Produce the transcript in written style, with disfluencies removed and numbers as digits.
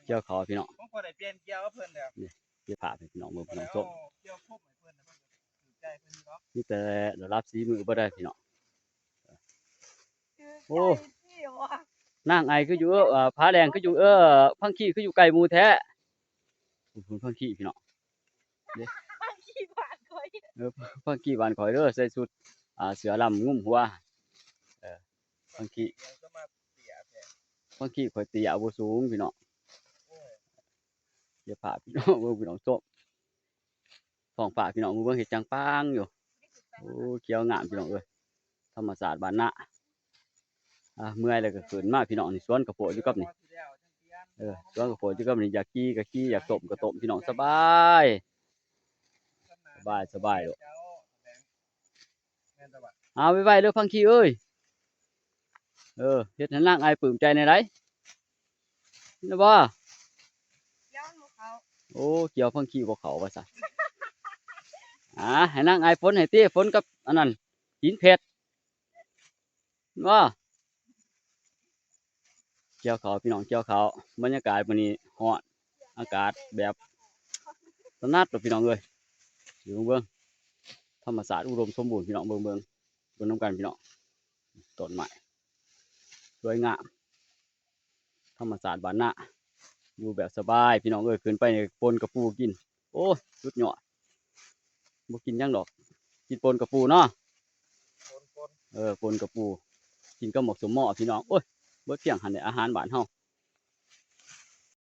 เกี่ยวเขาพี่น้องผมก็ได้เปลี่ยนเกี่ยวเพิ่นแล้วเกี่ยวผ่าพี่น้องมือพี่น้องส้มเกี่ยวครบให้เพิ่นนะเพิ่นถือใจเพิ่นเนาะนี่แต่ระดับสีมือบ่ได้พี่น้องโอ้นางไอคืออยู่ผาแดงคืออยู่พังขี้คืออยู่ไก่หมูแท้คุณพังขี้พี่น้องพังขี้บ้านข่อยพังขี้บ้านข่อยเด้อใส่ชุดเสือลำงุ้มหัวพังขี้ข่อยเตี้ยบ่สูงพี่น้องเกี่ยวผ่าพี่น้องมือพี่น้องส้มท้องฟ้าพี่น้องมือเบิ่งเฮ็ดจังปังอยู่โอ้เขียวงามพี่น้องเอ้ยธรรมศาสตร์บ้านนาเมื่อยแล้วก็ขึ้นมาพี่น้องนี่สวนกระโปงอยู่กับนี่สวนกระโปงอยู่กับนี่อยากขี่ก็ขี่อยากต้มก็ต้มพี่น้องสบายลูกเอาไว้เด้อพังขี้เอ้ยเฮ็ดให้นางไอปลื้มใจในไดนะบ่โอ้เกี่ยวพังขี้บ่เข้าว่าซั่นให้นางไอฝนให้ติฝนกับอันนั้นหินเพชรว่าเกี่ยวเขาพี่น้องเกี่ยวเขาบรรยากาศวันนี้ร้อนอากาศแบบสนัดพี่น้องเลยอยู่เบื้องธรรมศาสตร์อุดมสมบูรณ์พี่น้องเบื้องน้ำกันพี่น้องต้นไม้สวยงามธรรมศาสตร์บ้านนาอยู่แบบสบายพี่น้องขึ้นไปปนกระปูกินโอ้สุดยอดบ่กินยังดอกกินปนกระปูเนาะปนกระปูกินก็หมกสมหม้อพี่น้องโอ้ยเบิดเพียงหันในอาหารบ้านเฮา